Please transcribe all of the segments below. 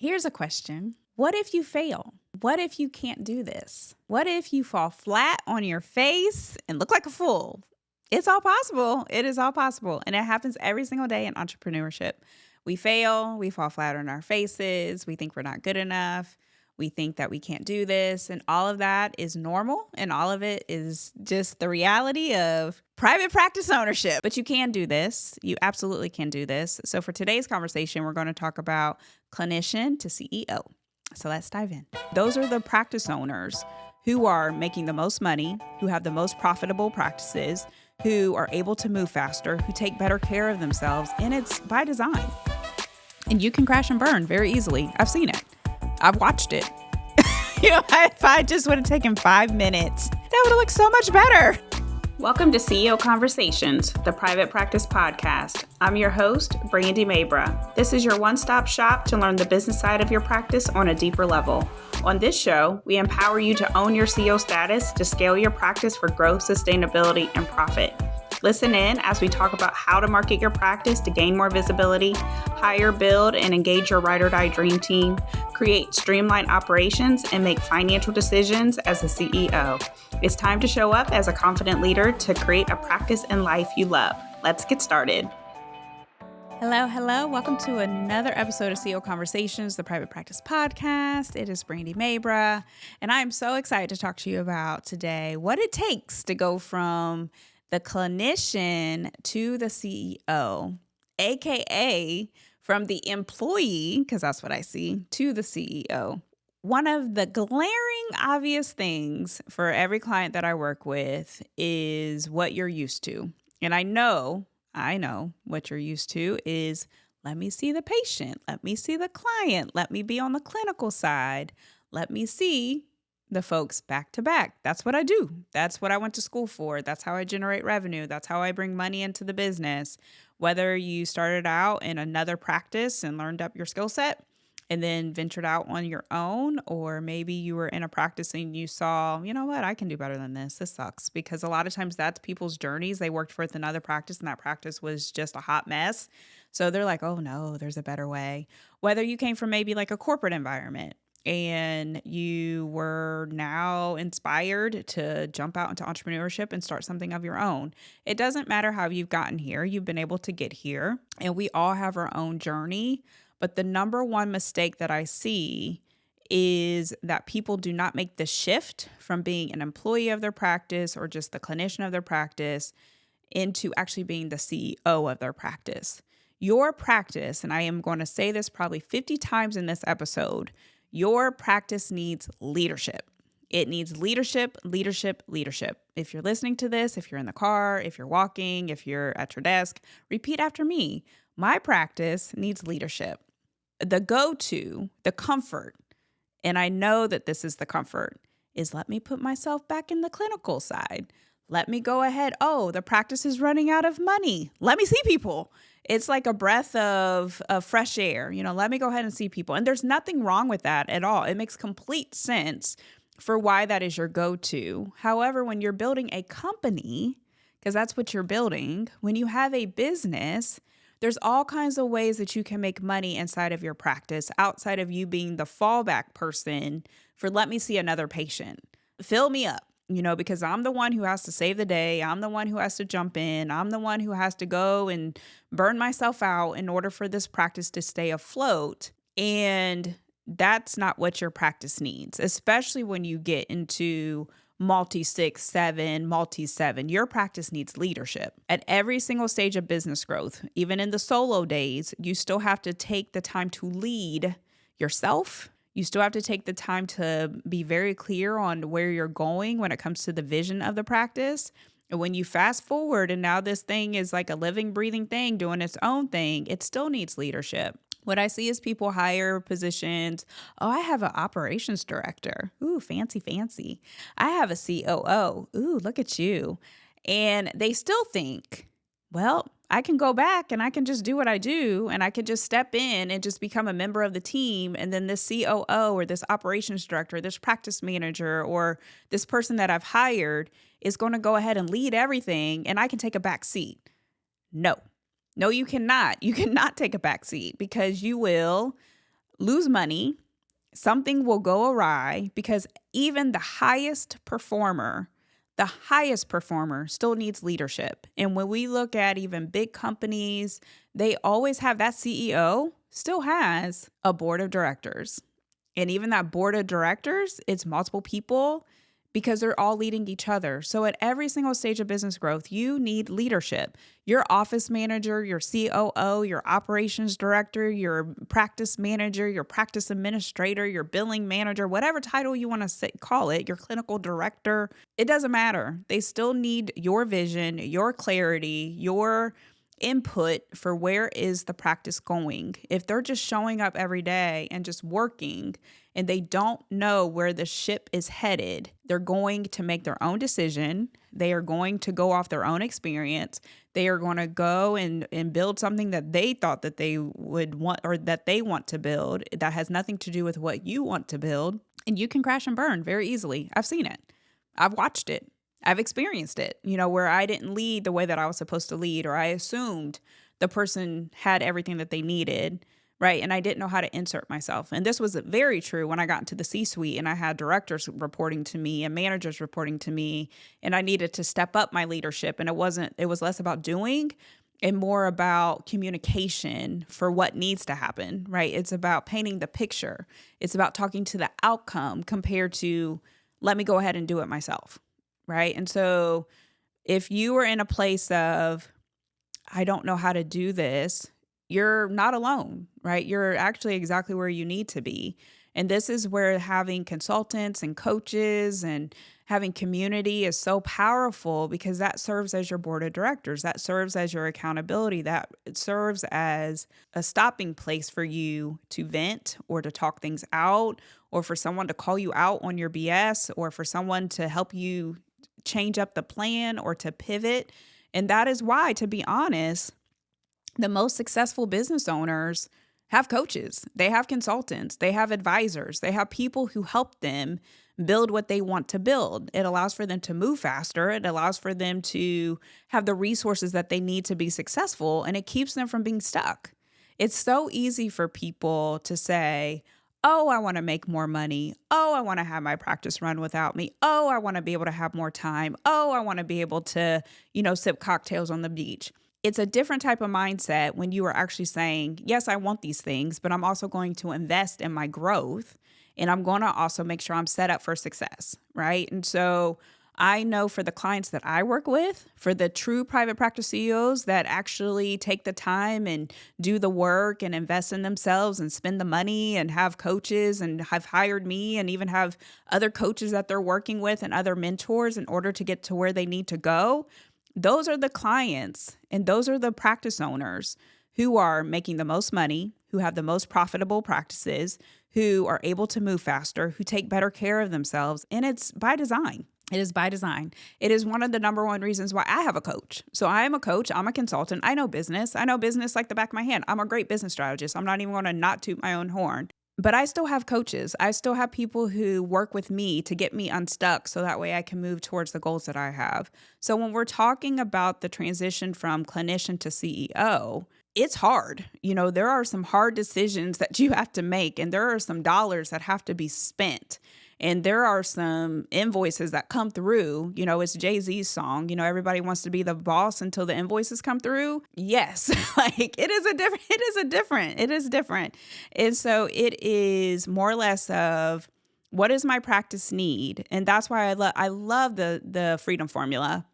Here's a question. What if you fail? What if you can't do this? What if you fall flat on your face and look like a fool? It's all possible. It is all possible. And it happens every single day in entrepreneurship. We fail. We fall flat on our faces. We think we're not good enough. We think that we can't do this. And all of that is normal. And all of it is just the reality of private practice ownership. But you can do this. You absolutely can do this. So for today's conversation, we're going to talk about clinician to CEO. So let's dive in. Those are the practice owners who are making the most money, who have the most profitable practices, who are able to move faster, who take better care of themselves. And it's by design. And you can crash and burn very easily. I've seen it. I've watched it. If I just would have taken 5 minutes, that would have looked so much better. Welcome to CEO Conversations, the private practice podcast. I'm your host, Brandy Mabra. This is your one-stop shop to learn the business side of your practice on a deeper level. On this show, we empower you to own your CEO status to scale your practice for growth, sustainability, and profit. Listen in as we talk about how to market your practice to gain more visibility, hire, build, and engage your ride or die dream team, create streamlined operations, and make financial decisions as a CEO. It's time to show up as a confident leader to create a practice and life you love. Let's get started. Hello. Welcome to another episode of CEO Conversations, the private practice podcast. It is Brandy Mabra, and I'm so excited to talk to you about today what it takes to go from the clinician to the CEO, aka from the employee, because that's what I see, to the CEO. One of the glaring obvious things for every client that I work with is what you're used to. And I know what you're used to is, let me see the patient, let me see the client, let me be on the clinical side, let me see the folks back to back. That's what I do. That's what I went to school for. That's how I generate revenue. That's how I bring money into the business. Whether you started out in another practice and learned up your skill set and then ventured out on your own, or maybe you were in a practice and you saw, you know what, I can do better than this. This sucks. Because a lot of times that's people's journeys. They worked with another practice and that practice was just a hot mess. So they're like, oh no, there's a better way. Whether you came from maybe like a corporate environment and you were now inspired to jump out into entrepreneurship and start something of your own. It doesn't matter how you've gotten here. You've been able to get here, and we all have our own journey. But the number one mistake that I see is that people do not make the shift from being an employee of their practice or just the clinician of their practice into actually being the CEO of their practice. Your practice, and I am going to say this probably 50 times in this episode, your practice needs leadership. It needs leadership. If you're listening to this, if you're in the car, if you're walking, if you're at your desk, repeat after me. My practice needs leadership. The go-to, the comfort, and I know that this is the comfort, is let me put myself back in the clinical side. Let me go ahead. Oh, the practice is running out of money. Let me see people. It's like a breath of fresh air. Let me go ahead and see people. And there's nothing wrong with that at all. It makes complete sense for why that is your go-to. However, when you're building a company, because that's what you're building, when you have a business, there's all kinds of ways that you can make money inside of your practice outside of you being the fallback person for let me see another patient. Fill me up. Because I'm the one who has to save the day. I'm the one who has to jump in. I'm the one who has to go and burn myself out in order for this practice to stay afloat. And that's not what your practice needs, especially when you get into multi-6, 7, multi-7. Your practice needs leadership. At every single stage of business growth, even in the solo days, you still have to take the time to lead yourself. You still have to take the time to be very clear on where you're going when it comes to the vision of the practice. And when you fast forward and now this thing is like a living, breathing thing doing its own thing, it still needs leadership. What I see is people hire positions. Oh, I have an operations director. Ooh, fancy. I have a COO. Ooh, look at you. And they still think, well, I can go back and I can just do what I do and I can just step in and just become a member of the team. And then this COO or this operations director, this practice manager, or this person that I've hired is going to go ahead and lead everything and I can take a back seat. No, you cannot. You cannot take a back seat because you will lose money. Something will go awry because even the highest performer still needs leadership. And when we look at even big companies, they always have that CEO still has a board of directors. And even that board of directors, it's multiple people because they're all leading each other. So at every single stage of business growth, you need leadership. Your office manager, your COO, your operations director, your practice manager, your practice administrator, your billing manager, whatever title you want to call it, your clinical director, it doesn't matter. They still need your vision, your clarity, your input for where is the practice going. If they're just showing up every day and just working and they don't know where the ship is headed, they're going to make their own decision. They are going to go off their own experience. They are going to go and build something that they thought that they would want or that they want to build that has nothing to do with what you want to build. And you can crash and burn very easily. I've seen it. I've watched it. I've experienced it, where I didn't lead the way that I was supposed to lead, or I assumed the person had everything that they needed, right? And I didn't know how to insert myself. And this was very true when I got into the C-suite and I had directors reporting to me and managers reporting to me, and I needed to step up my leadership. And it was less about doing and more about communication for what needs to happen, right? It's about painting the picture. It's about talking to the outcome compared to, let me go ahead and do it myself. Right. And so if you are in a place of, I don't know how to do this, you're not alone, right? You're actually exactly where you need to be. And this is where having consultants and coaches and having community is so powerful, because that serves as your board of directors. That serves as your accountability. That serves as a stopping place for you to vent or to talk things out, or for someone to call you out on your BS, or for someone to help you change up the plan or to pivot. And that is why, to be honest, the most successful business owners have coaches, they have consultants, they have advisors, they have people who help them build what they want to build. It allows for them to move faster. It allows for them to have the resources that they need to be successful, and it keeps them from being stuck. It's so easy for people to say, oh, I want to make more money. Oh, I want to have my practice run without me. Oh, I want to be able to have more time. Oh, I want to be able to, sip cocktails on the beach. It's a different type of mindset when you are actually saying, yes, I want these things, but I'm also going to invest in my growth, and I'm going to also make sure I'm set up for success, right? And so I know for the clients that I work with, for the true private practice CEOs that actually take the time and do the work and invest in themselves and spend the money and have coaches and have hired me and even have other coaches that they're working with and other mentors in order to get to where they need to go. Those are the clients and those are the practice owners who are making the most money, who have the most profitable practices, who are able to move faster, who take better care of themselves. And it's by design. It is by design. It is one of the number one reasons why I have a coach. So I am a coach. I'm a consultant. I know business. I know business like the back of my hand. I'm a great business strategist. I'm not even going to not toot my own horn. But I still have coaches. I still have people who work with me to get me unstuck so that way I can move towards the goals that I have. So when we're talking about the transition from clinician to CEO, it's hard. There are some hard decisions that you have to make, and there are some dollars that have to be spent. And there are some invoices that come through. It's Jay-Z's song, everybody wants to be the boss until the invoices come through. Yes, it is different. And so it is more or less of, what does my practice need? And that's why I love the freedom formula,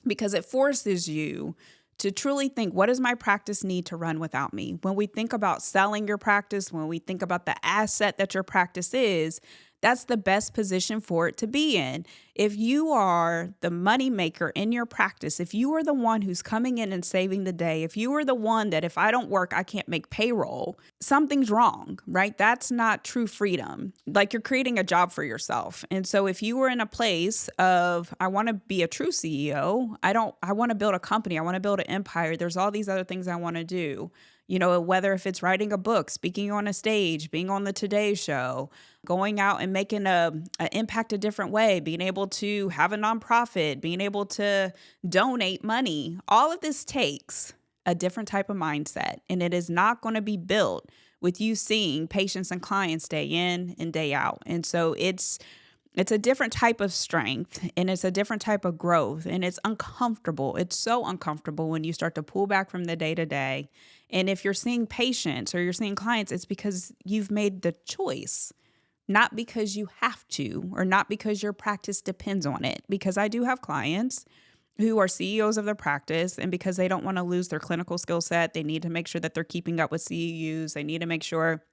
because it forces you to truly think, what does my practice need to run without me? When we think about selling your practice, when we think about the asset that your practice is, that's the best position for it to be in. If you are the money maker in your practice, if you are the one who's coming in and saving the day, if you are the one that if I don't work, I can't make payroll, something's wrong, right? That's not true freedom. Like, you're creating a job for yourself. And so if you were in a place of, I want to be a true CEO, I want to build a company, I want to build an empire, there's all these other things I want to do. Whether if it's writing a book, speaking on a stage, being on the Today Show, going out and making an impact a different way, being able to have a nonprofit, being able to donate money, all of this takes a different type of mindset. And it is not going to be built with you seeing patients and clients day in and day out. And so it's a different type of strength, and it's a different type of growth, and it's uncomfortable. It's so uncomfortable when you start to pull back from the day to day. And if you're seeing patients or you're seeing clients, it's because you've made the choice, not because you have to, or not because your practice depends on it. Because I do have clients who are CEOs of their practice, and because they don't want to lose their clinical skill set, they need to make sure that they're keeping up with CEUs. They need to make sure,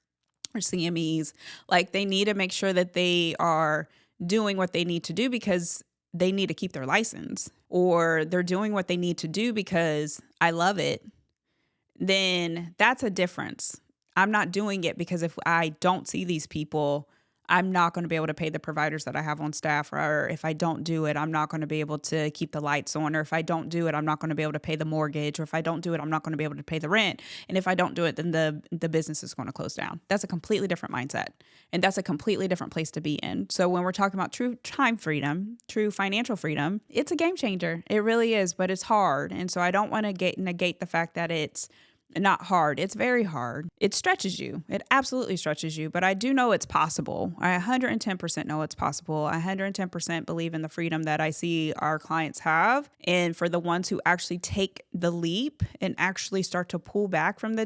or CMEs, like they need to make sure that they are doing what they need to do because they need to keep their license, or they're doing what they need to do because I love it. Then that's a difference. I'm not doing it because if I don't see these people, I'm not going to be able to pay the providers that I have on staff, or if I don't do it, I'm not going to be able to keep the lights on, or if I don't do it, I'm not going to be able to pay the mortgage, or if I don't do it, I'm not going to be able to pay the rent. And if I don't do it, then the business is going to close down. That's a completely different mindset. And that's a completely different place to be in. So when we're talking about true time freedom, true financial freedom, it's a game changer. It really is, but it's hard. And so I don't want to negate the fact that it's not hard. It's very hard. It stretches you. It absolutely stretches you. But I do know it's possible. I 110% know it's possible. I 110% believe in the freedom that I see our clients have. And for the ones who actually take the leap and actually start to pull back from the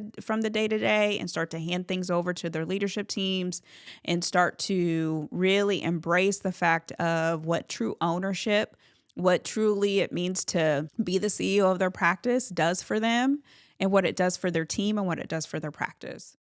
day to day and start to hand things over to their leadership teams and start to really embrace the fact of what true ownership, what truly it means to be the CEO of their practice does for them, and what it does for their team and what it does for their practice.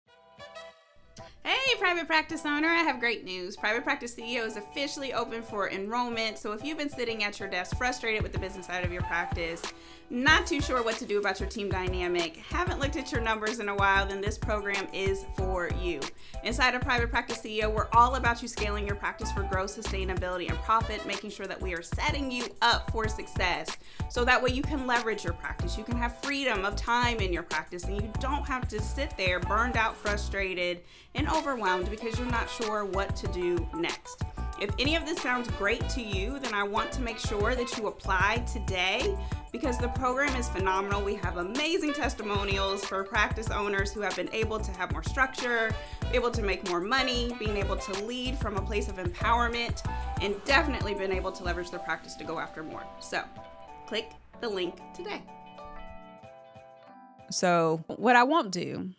Hey, private practice owner, I have great news. Private Practice CEO is officially open for enrollment. So if you've been sitting at your desk frustrated with the business side of your practice, not too sure what to do about your team dynamic, haven't looked at your numbers in a while, then this program is for you. Inside of Private Practice CEO, we're all about you scaling your practice for growth, sustainability, and profit, making sure that we are setting you up for success. So that way you can leverage your practice. You can have freedom of time in your practice, and you don't have to sit there burned out, frustrated, and overwhelmed because you're not sure what to do next. If any of this sounds great to you, then I want to make sure that you apply today because the program is phenomenal. We have amazing testimonials for practice owners who have been able to have more structure, able to make more money, being able to lead from a place of empowerment, and definitely been able to leverage their practice to go after more. So click the link today. So what I won't do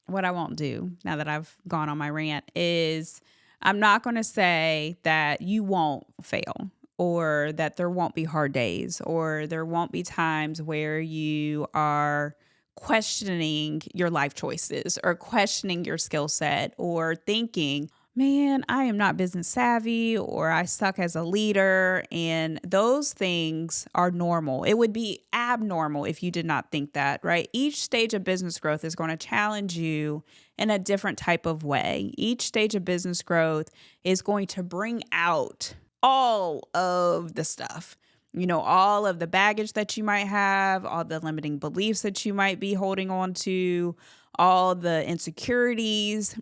now that I've gone on my rant is I'm not going to say that you won't fail or that there won't be hard days or there won't be times where you are questioning your life choices or questioning your skill set or thinking, man, I am not business savvy or I suck as a leader. And those things are normal. It would be abnormal if you did not think that, right? Each stage of business growth is going to challenge you in a different type of way. Each stage of business growth is going to bring out all of the stuff. You know, all of the baggage that you might have, all the limiting beliefs that you might be holding on to, all the insecurities,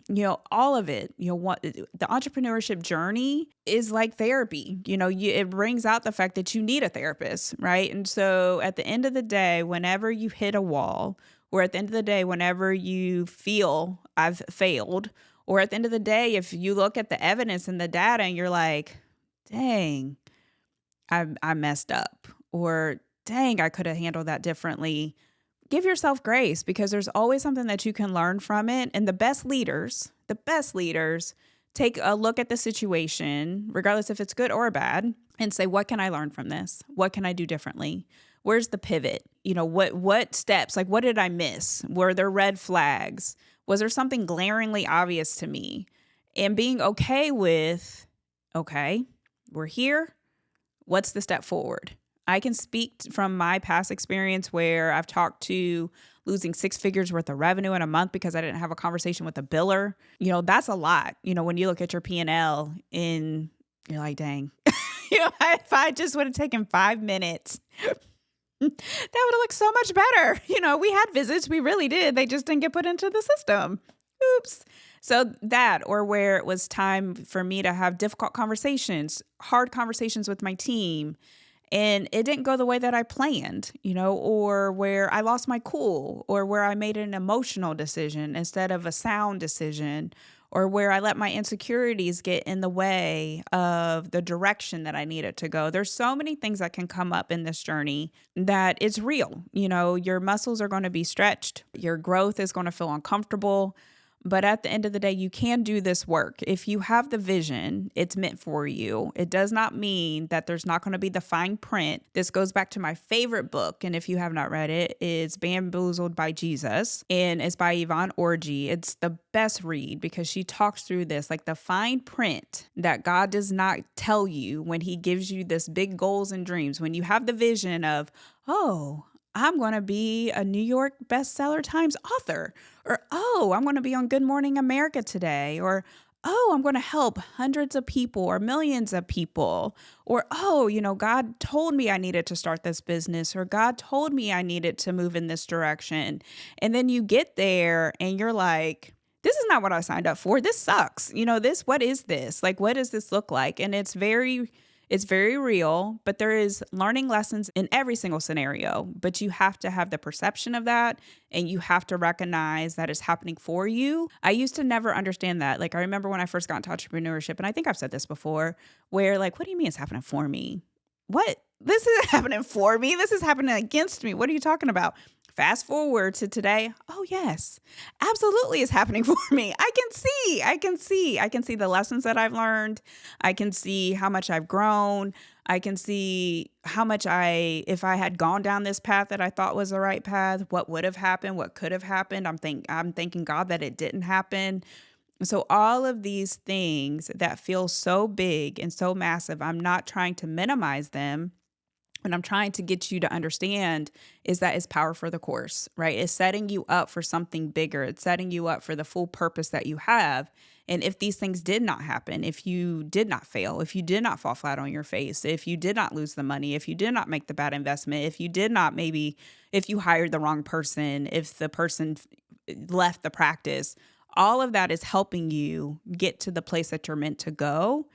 all of it. What the entrepreneurship journey is like therapy. It brings out the fact that you need a therapist, right? And so at the end of the day, whenever you hit a wall, or at the end of the day, whenever you feel I've failed, or at the end of the day, if you look at the evidence and the data and you're like, dang, I messed up, or dang, I could have handled that differently. Give yourself grace because there's always something that you can learn from it. And the best leaders take a look at the situation, regardless if it's good or bad, and say, what can I learn from this? What can I do differently? Where's the pivot? What steps, like what did I miss? Were there red flags? Was there something glaringly obvious to me? And being okay with, okay, we're here. What's the step forward? I can speak from my past experience where I've talked to losing 6 figures worth of revenue in a month because I didn't have a conversation with a biller. That's a lot. When you look at your P&L and you're like, dang, if I just would have taken 5 minutes, that would have looked so much better. We had visits. We really did. They just didn't get put into the system. Oops. So that, or where it was time for me to have difficult conversations, hard conversations with my team, and it didn't go the way that I planned, or where I lost my cool, or where I made an emotional decision instead of a sound decision, or where I let my insecurities get in the way of the direction that I needed to go. There's so many things that can come up in this journey that it's real. Your muscles are going to be stretched. Your growth is going to feel uncomfortable. But at the end of the day, you can do this work. If you have the vision, it's meant for you. It does not mean that there's not going to be the fine print. This goes back to my favorite book, and if you have not read it, it's Bamboozled by Jesus, and it's by Yvonne Orji. It's the best read because she talks through this, like the fine print that God does not tell you when he gives you this big goals and dreams. When you have the vision of, oh, I'm going to be a New York bestseller Times author, or, oh, I'm going to be on Good Morning America today, or, oh, I'm going to help hundreds of people or millions of people, or, oh, God told me I needed to start this business, or God told me I needed to move in this direction. And then you get there and you're like, this is not what I signed up for. This sucks. What is this? Like, what does this look like? And it's very real, but there is learning lessons in every single scenario, but you have to have the perception of that, and you have to recognize that it's happening for you. I used to never understand that. Like, I remember when I first got into entrepreneurship, and I think I've said this before, where like, what do you mean it's happening for me? What? This isn't happening for me. This is happening against me. What are you talking about? Fast forward to today. Oh, yes, absolutely it's happening for me. I can see the lessons that I've learned. I can see how much I've grown. I can see how much if I had gone down this path that I thought was the right path, what would have happened, what could have happened. I'm thanking God that it didn't happen. So all of these things that feel so big and so massive, I'm not trying to minimize them. What I'm trying to get you to understand is that it's power for the course, right? It's setting you up for something bigger. It's setting you up for the full purpose that you have. And if these things did not happen, if you did not fail, if you did not fall flat on your face, if you did not lose the money, if you did not make the bad investment, if you did not if you hired the wrong person, if the person left the practice, all of that is helping you get to the place that you're meant to go.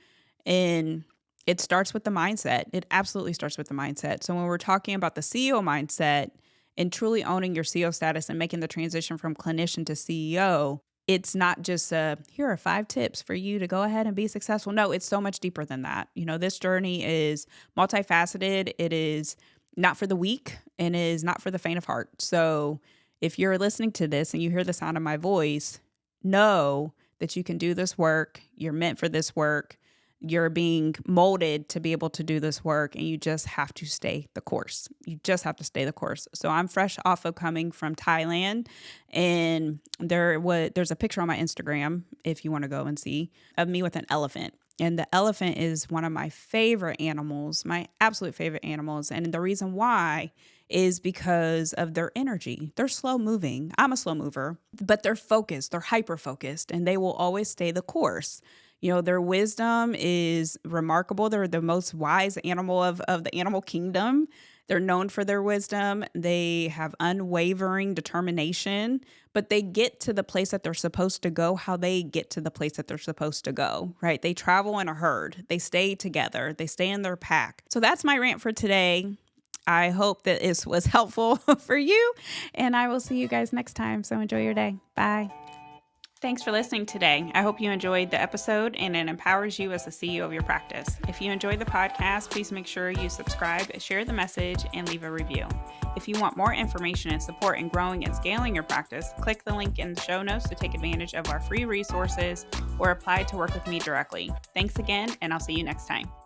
And it starts with the mindset. It absolutely starts with the mindset. So when we're talking about the CEO mindset and truly owning your CEO status and making the transition from clinician to CEO, it's not just here are 5 tips for you to go ahead and be successful. No, it's so much deeper than that. This journey is multifaceted. It is not for the weak and is not for the faint of heart. So if you're listening to this and you hear the sound of my voice, know that you can do this work. You're meant for this work. You're being molded to be able to do this work, and you just have to stay the course. You just have to stay the course. So I'm fresh off of coming from Thailand, and there's a picture on my Instagram, if you want to go and see, of me with an elephant. And the elephant is one of my favorite animals, my absolute favorite animals. And the reason why is because of their energy. They're slow moving. I'm a slow mover, but they're focused. They're hyper focused, and they will always stay the course. Their wisdom is remarkable. They're the most wise animal of the animal kingdom. They're known for their wisdom. They have unwavering determination, but they get to the place that they're supposed to go, how they get to the place that they're supposed to go, right? They travel in a herd. They stay together. They stay in their pack. So that's my rant for today. I hope that this was helpful for you, and I will see you guys next time. So enjoy your day. Bye. Thanks for listening today. I hope you enjoyed the episode and it empowers you as the CEO of your practice. If you enjoyed the podcast, please make sure you subscribe, share the message, and leave a review. If you want more information and support in growing and scaling your practice, click the link in the show notes to take advantage of our free resources or apply to work with me directly. Thanks again, and I'll see you next time.